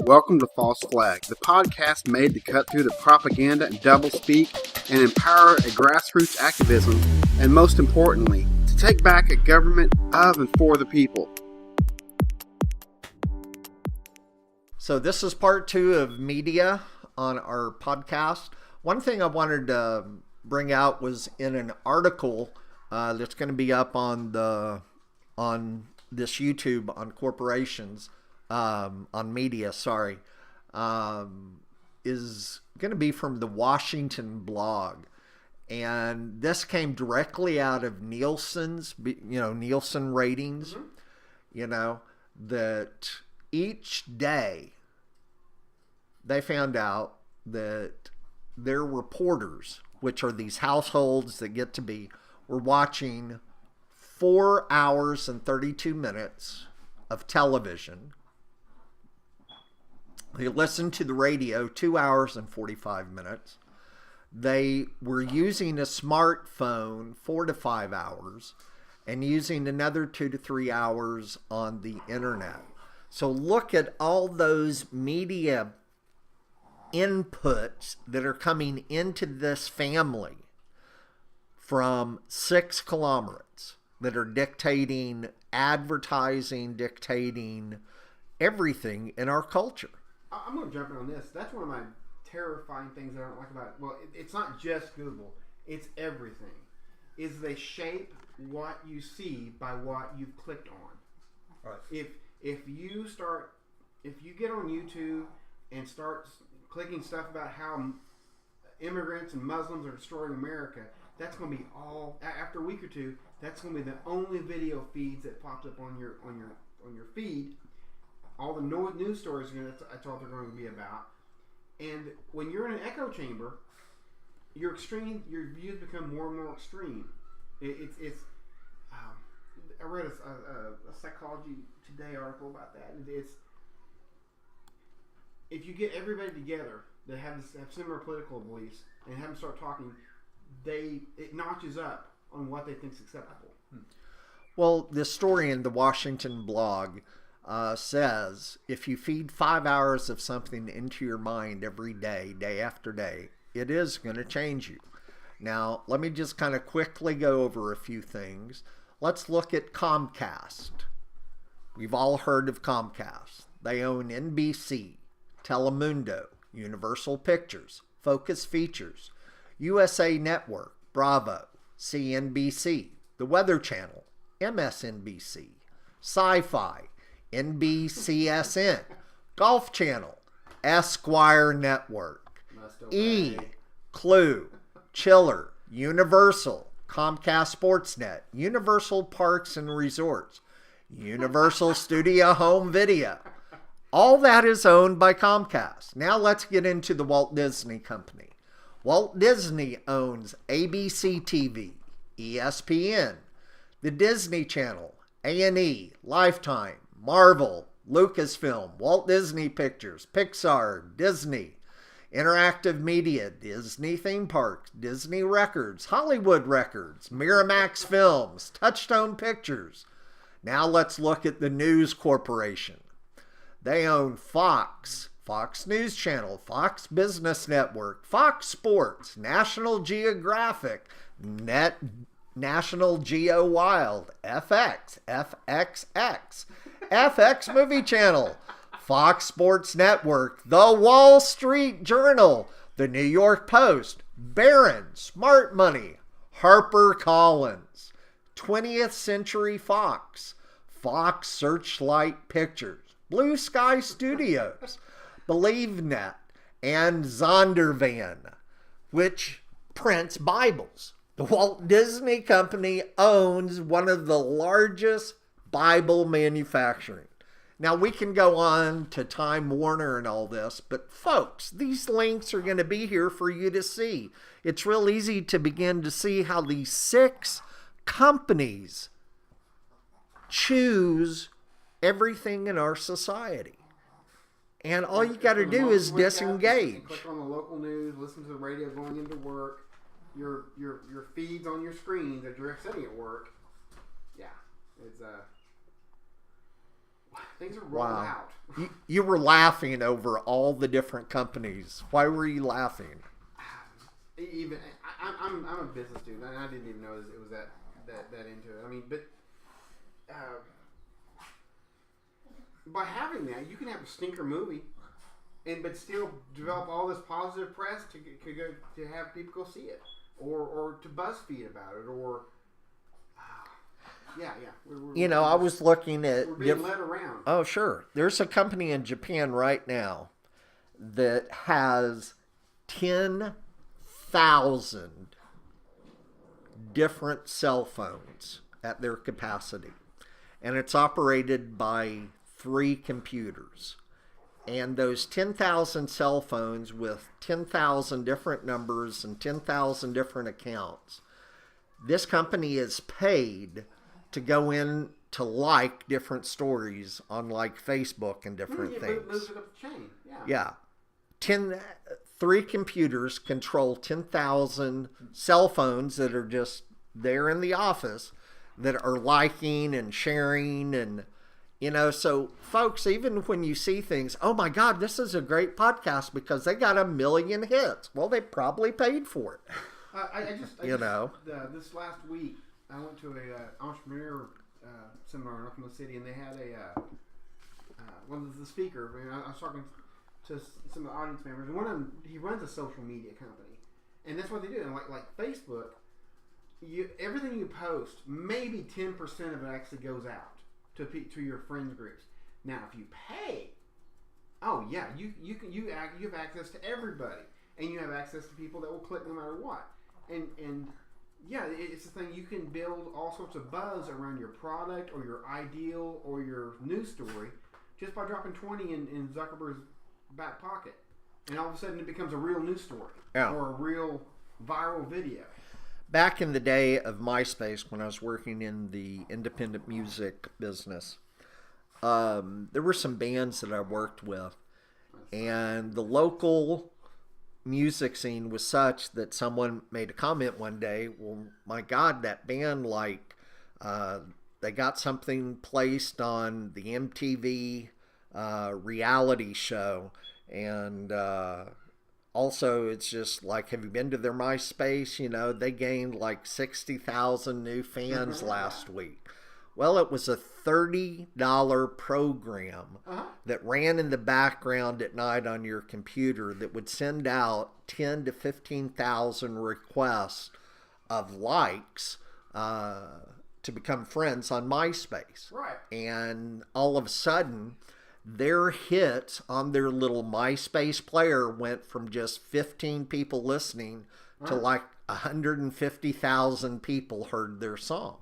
Welcome to False Flag, the podcast made to cut through the propaganda and doublespeak and empower a grassroots activism, and most importantly, to take back a government of and for the people. So this is part 2 of media on our podcast. One thing I wanted to bring out was in an article that's going to be up on this YouTube on corporations, on media, is going to be from the Washington blog. And this came directly out of Nielsen's, Nielsen ratings, that each day they found out that their reporters, which are these households that get to be, were watching 4 hours and 32 minutes of television. They listened to the radio 2 hours and 45 minutes. They were using a smartphone 4 to 5 hours and using another 2 to 3 hours on the internet. So look at all those media inputs that are coming into this family from 6 conglomerates that are dictating advertising, dictating everything in our culture. I'm going to jump in on this. That's one of my terrifying things that I don't like about it. Well, it's not just Google. It's everything. Is they shape what you see by what you've clicked on. Right. If you get on YouTube and start clicking stuff about how immigrants and Muslims are destroying America, that's going to be all, after a week or two, that's going to be the only video feeds that pops up on your feed. All the news stories, that's all they're going to be about. And when you're in an echo chamber, your views become more and more extreme. I read a Psychology Today article about that. It's if you get everybody together that have similar political beliefs and have them start talking, it notches up on what they think is acceptable. Well, the story in the Washington blog says if you feed 5 hours of something into your mind every day, day after day, it is going to change you. Now, let me just kind of quickly go over a few things. Let's look at Comcast. We've all heard of Comcast. They own NBC, Telemundo, Universal Pictures, Focus Features, USA Network, Bravo, CNBC, The Weather Channel, MSNBC, Sci-Fi, NBCSN, Golf Channel, Esquire Network, E, Clue, Chiller, Universal, Comcast Sportsnet, Universal Parks and Resorts, Universal Studio Home Video. All that is owned by Comcast. Now let's get into the Walt Disney Company. Walt Disney owns ABC TV, ESPN, the Disney Channel, A&E, Lifetime, Marvel, Lucasfilm, Walt Disney Pictures, Pixar, Disney, Interactive Media, Disney Theme Parks, Disney Records, Hollywood Records, Miramax Films, Touchstone Pictures. Now let's look at the News Corporation. They own Fox, Fox News Channel, Fox Business Network, Fox Sports, National Geographic, National Geo Wild, FX, FXX, FX Movie Channel, Fox Sports Network, The Wall Street Journal, The New York Post, Barron, Smart Money, HarperCollins, 20th Century Fox, Fox Searchlight Pictures, Blue Sky Studios, BelieveNet, and Zondervan, which prints Bibles. The Walt Disney Company owns one of the largest Bible manufacturing. Now, we can go on to Time Warner and all this, but folks, these links are going to be here for you to see. It's real easy to begin to see how these 6 companies choose everything in our society. And all you got to do is disengage. Click on the local news, listen to the radio going into work, your feeds on your screen that you're sitting at work. Yeah, it's things are rolled out. You were laughing over all the different companies. Why were you laughing? Even I'm a business dude, and I didn't even know it was that into it. I mean, but by having that, you can have a stinker movie, but still develop all this positive press to have people go see it, or to BuzzFeed about it, or yeah. I was looking at. We're being led around. Oh, sure. There's a company in Japan right now that has 10,000 different cell phones at their capacity, and it's operated by 3 computers. And those 10,000 cell phones with 10,000 different numbers and 10,000 different accounts, this company is paid to go in to like different stories on like Facebook and different things. Moves it up the chain. Yeah. 3 computers control 10,000 cell phones that are just there in the office that are liking and sharing and so folks, even when you see things, oh my God, this is a great podcast because they got 1 million hits. Well, they probably paid for it. This last week, I went to a entrepreneur seminar in Oklahoma City, and they had one of the speaker. I was talking to some of the audience members, and one of them, he runs a social media company, and that's what they do. And like Facebook, everything you post, maybe 10% of it actually goes out to your friends groups. Now, if you pay, oh yeah, you have access to everybody, and you have access to people that will click no matter what. And yeah, it's the thing, you can build all sorts of buzz around your product or your ideal or your news story just by dropping 20 in Zuckerberg's back pocket, and all of a sudden it becomes a real news story or a real viral video. Back in the day of MySpace, when I was working in the independent music business, there were some bands that I worked with, and the local music scene was such that someone made a comment one day, well, my God, that band, they got something placed on the MTV reality show, and also it's just like, have you been to their MySpace? They gained 60,000 new fans last week. Well, it was a $30 program that ran in the background at night on your computer that would send out 10 to 15,000 requests of likes to become friends on MySpace. Right. And all of a sudden, their hits on their little MySpace player went from just 15 people listening to 150,000 people heard their song.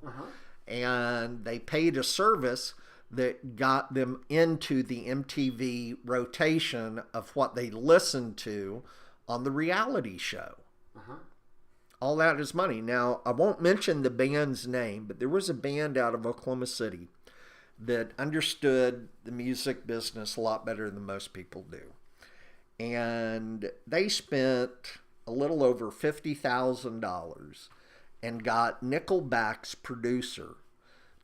And they paid a service that got them into the MTV rotation of what they listened to on the reality show. All that is money. Now, I won't mention the band's name, but there was a band out of Oklahoma City that understood the music business a lot better than most people do. And they spent a little over $50,000 and got Nickelback's producer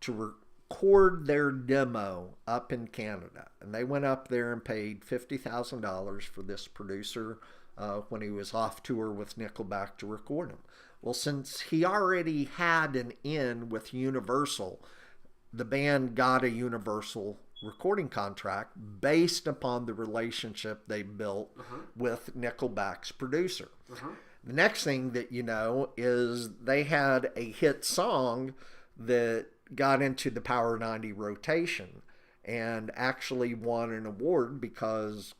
to record their demo up in Canada. And they went up there and paid $50,000 for this producer when he was off tour with Nickelback to record him. Well, since he already had an in with Universal, the band got a Universal recording contract based upon the relationship they built with Nickelback's producer. The next thing that you know is they had a hit song that got into the Power 90 rotation and actually won an award because,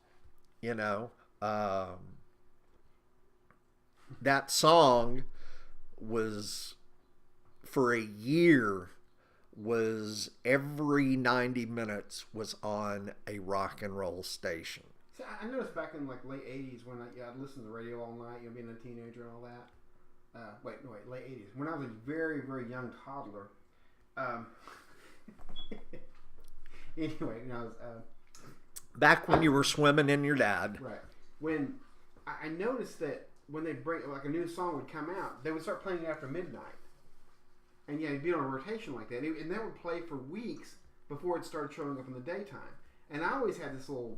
that song was, for a year, was every 90 minutes was on a rock and roll station. See, I noticed back in late 80s when I'd listen to the radio all night, being a teenager and all that. Late 80s. When I was a very, very young toddler. Anyway, I was... back when you were swimming in your dad. Right. When I noticed that when they'd break, a new song would come out, they would start playing it after midnight. And yeah, it'd be on a rotation like that. And that would play for weeks before it started showing up in the daytime. And I always had this little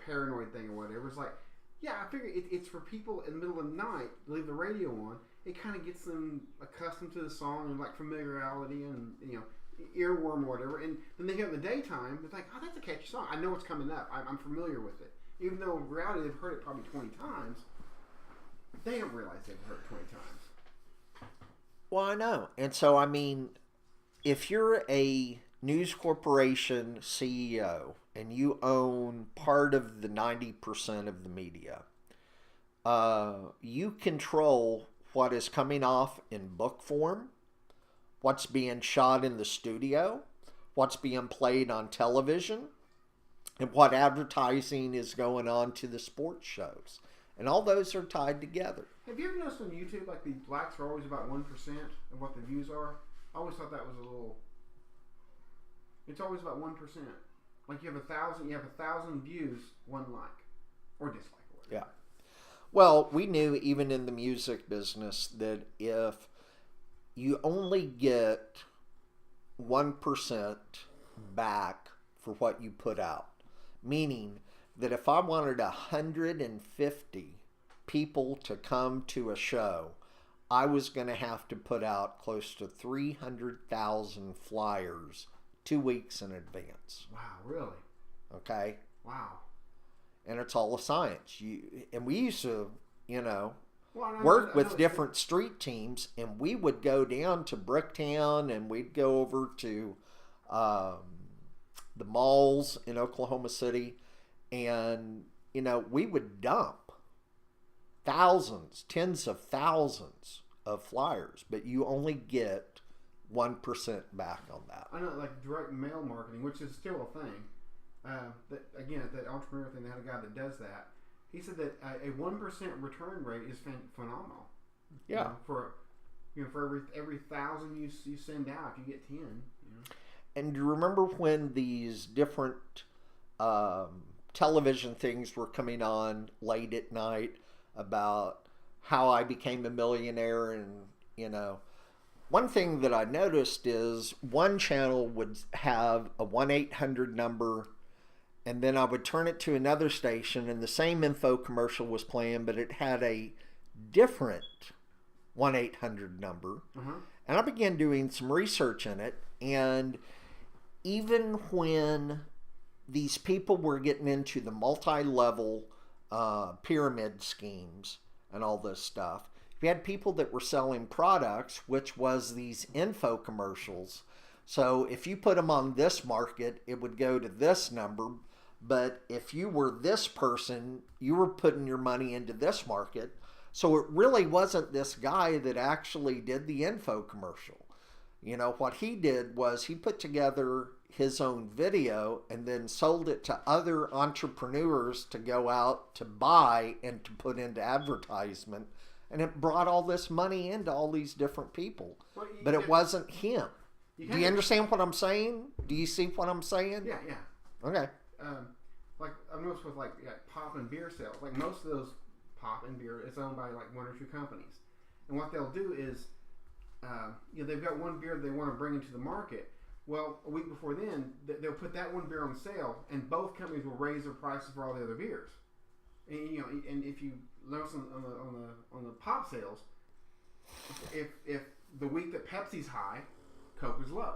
paranoid thing or whatever. It's like, yeah, I figure it's for people in the middle of the night, leave the radio on. It kind of gets them accustomed to the song and like familiarity and, you know, earworm or whatever. And then they hear it in the daytime, it's like, oh, that's a catchy song. I know what's coming up. I'm familiar with it. Even though in reality they've heard it probably 20 times, they don't realize they've heard it 20 times. Well, I know. And so, I mean, if you're a news corporation CEO and you own part of the 90% of the media, you control what is coming off in book form, what's being shot in the studio, what's being played on television, and what advertising is going on to the sports shows. And all those are tied together. Have you ever noticed on YouTube, like the blacks are always about 1% of what the views are? I always thought that was a little... It's always about 1%. Like you have 1,000 views, 1 like or dislike or whatever. Yeah. Well, we knew even in the music business that if you only get 1% back for what you put out, meaning that if I wanted 150 people to come to a show, I was going to have to put out close to 300,000 flyers 2 weeks in advance. Wow, really? Okay? Wow. And it's all a science. And we used to, work with different street teams, and we would go down to Bricktown, and we'd go over to the malls in Oklahoma City, and, we would dump thousands, tens of thousands of flyers, but you only get 1% back on that. I know, like direct mail marketing, which is still a thing. That entrepreneur thing, they had a guy that does that. He said that a 1% return rate is phenomenal. Yeah. For every 1,000 you send out, you get 10. And do you remember when these different television things were coming on late at night about how I became a millionaire? And one thing that I noticed is one channel would have a 1-800 number, and then I would turn it to another station and the same info commercial was playing, but it had a different 1-800 number. Uh-huh. And I began doing some research in it, and even when these people were getting into the multi-level pyramid schemes and all this stuff, you had people that were selling products, which was these info commercials. So if you put them on this market, it would go to this number. But if you were this person, you were putting your money into this market. So it really wasn't this guy that actually did the info commercial. What he did was he put together his own video and then sold it to other entrepreneurs to go out to buy and to put into advertisement. And it brought all this money into all these different people. But it wasn't him. Do you understand what I'm saying? Do you see what I'm saying? Yeah. Okay. Like I've noticed with like pop and beer sales, like most of those pop and beer is owned by like 1 or 2 companies. And what they'll do is, they've got one beer they want to bring into the market. Well, a week before then, they'll put that one beer on sale, and both companies will raise their prices for all the other beers. And and if you notice on the pop sales, if the week that Pepsi's high, Coke is low,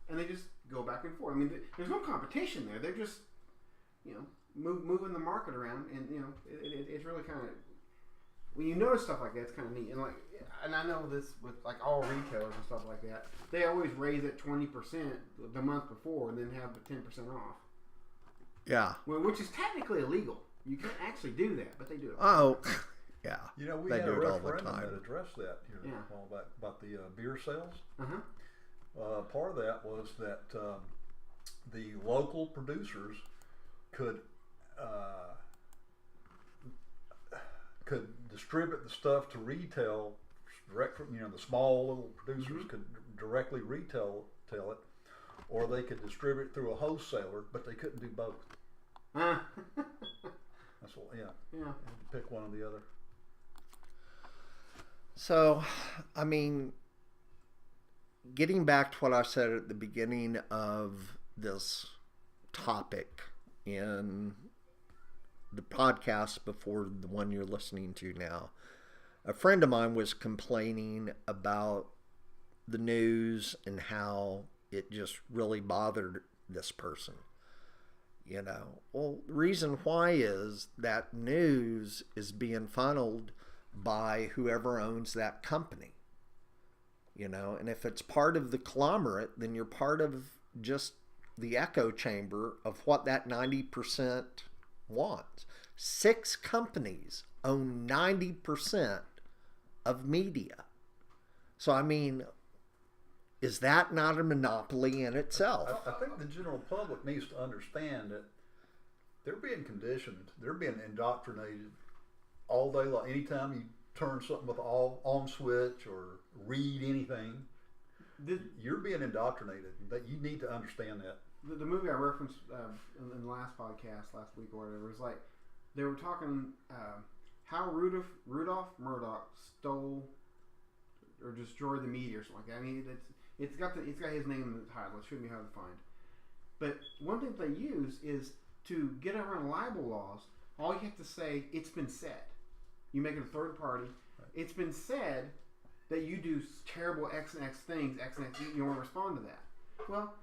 and they just go back and forth. I mean, there's no competition there. They're just moving the market around, and it's really kind of, when you notice stuff like that, it's kind of neat. And I know this with like all retailers and stuff like that, they always raise it 20% the month before, and then have the 10% off. Yeah. Well, which is technically illegal. You can't actually do that, but they do it. Oh, yeah. We they had do a it all the referendum time. that addressed that here a while back about the beer sales. Uh-huh. Part of that was that the local producers could distribute the stuff to retail direct from the small little producers could directly retail it, or they could distribute it through a wholesaler, but they couldn't do both. That's what, yeah. You had to pick one or the other. So, I mean, getting back to what I said at the beginning of this topic in the podcast before the one you're listening to now. A friend of mine was complaining about the news and how it just really bothered this person. You know, well, the reason why is that news is being funneled by whoever owns that company. You know, and if it's part of the conglomerate, then you're part of just the echo chamber of what that 90% wants. 6 companies own 90% of media. So, I mean, is that not a monopoly in itself? I think the general public needs to understand that they're being conditioned, they're being indoctrinated all day long. Anytime you turn something with all on switch or read anything, you're being indoctrinated. That you need to understand that. The movie I referenced in the last podcast last week or whatever was like they were talking how Rudolph Murdoch stole or destroyed the media or something like that. I mean, it's got his name in the title. It shouldn't be hard to find. But one thing they use is to get around libel laws. All you have to say, it's been said. You make it a third party. Right. It's been said that you do terrible X and X things. X and X. You want to respond to that. Well,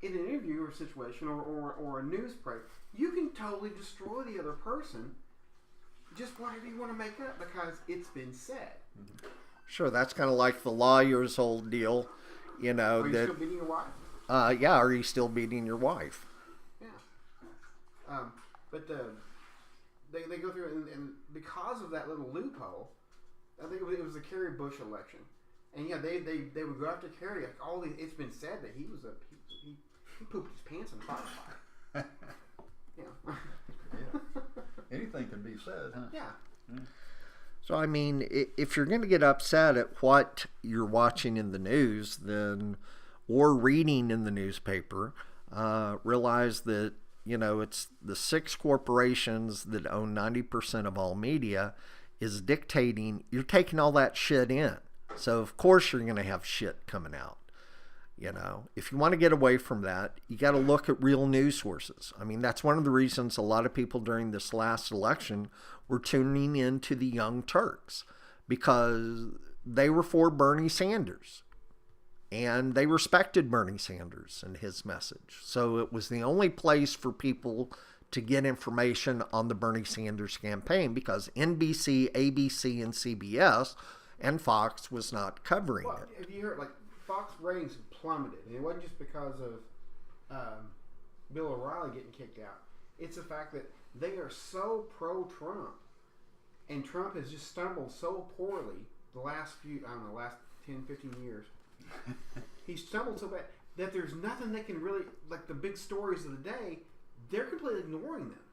in an interview or situation or a news break, you can totally destroy the other person. Just whatever you want to make up because it's been said. Mm-hmm. Sure, that's kind of like the lawyer's whole deal. You know, are you still beating your wife? Yeah, are you still beating your wife? Yeah. But they go through and because of that little loophole, I think it was the Kerry Bush election, and yeah, they would go after Kerry. Like all these, it's been said that he pooped his pants in the fire. Yeah. Anything can be said, huh? Yeah. Mm. So, I mean, if you're going to get upset at what you're watching in the news, then, or reading in the newspaper, realize that, you know, it's the 6 corporations that own 90% of all media is dictating, you're taking all that shit in. So, of course, you're going to have shit coming out. You know, if you want to get away from that, you got to look at real news sources. I mean, that's one of the reasons a lot of people during this last election were tuning into the Young Turks because they were for Bernie Sanders and they respected Bernie Sanders and his message. So it was the only place for people to get information on the Bernie Sanders campaign because NBC, ABC, and CBS and Fox was not covering it. Have you heard, like, Fox ratings plummeted, and it wasn't just because of Bill O'Reilly getting kicked out. It's the fact that they are so pro-Trump, and Trump has just stumbled so poorly the last 10, 15 years. He's stumbled so bad that there's nothing they can really, like the big stories of the day, they're completely ignoring them.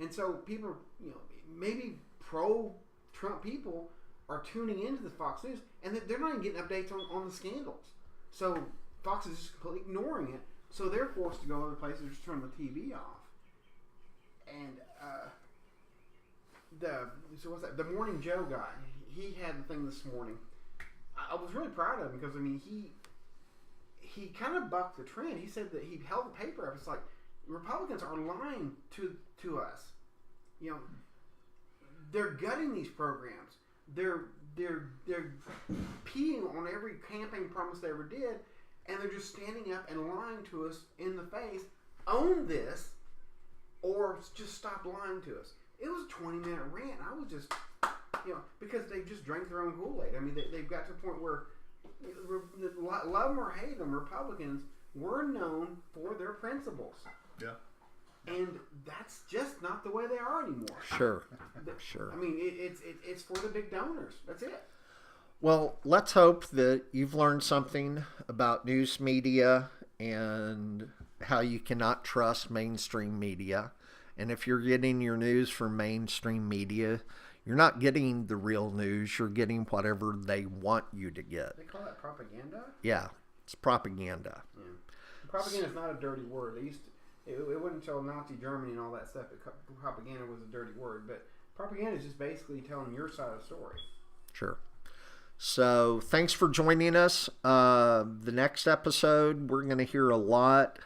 And so people, you know, maybe pro-Trump people are tuning into the Fox News, and they're not even getting updates on the scandals. So Fox is just completely ignoring it. So they're forced to go other places or just turn the TV off. And the Morning Joe guy, he had the thing this morning. I was really proud of him because I mean he kind of bucked the trend. He said that he held the paper up. It's like Republicans are lying to us. You know, they're gutting these programs. They're peeing on every campaign promise they ever did, and they're just standing up and lying to us in the face. Own this, or just stop lying to us. It was a 20-minute rant. I was just, you know, because they just drank their own Kool-Aid. I mean, they've got to the point where, love them or hate them, Republicans were known for their principles. Yeah. And that's just not the way they are anymore. Sure. Sure. I mean, it's for the big donors. That's it. Well, let's hope that you've learned something about news media and how you cannot trust mainstream media. And if you're getting your news from mainstream media, you're not getting the real news. You're getting whatever they want you to get. They call that propaganda? Yeah, it's propaganda. Yeah. Propaganda is not a dirty word. It wasn't until Nazi Germany and all that stuff that propaganda was a dirty word. But propaganda is just basically telling your side of the story. Sure. So thanks for joining us. The next episode, we're going to hear a lot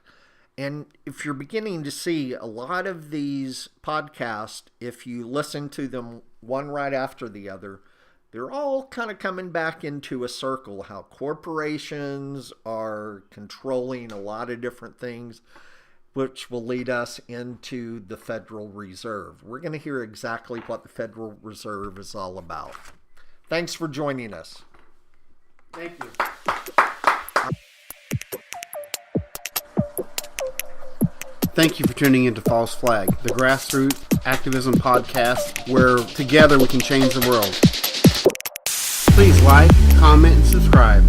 And if you're beginning to see a lot of these podcasts, if you listen to them one right after the other, they're all kind of coming back into a circle, how corporations are controlling a lot of different things, which will lead us into the Federal Reserve. We're going to hear exactly what the Federal Reserve is all about. Thanks for joining us. Thank you. Thank you for tuning into False Flag, the grassroots activism podcast where together we can change the world. Please like, comment, and subscribe.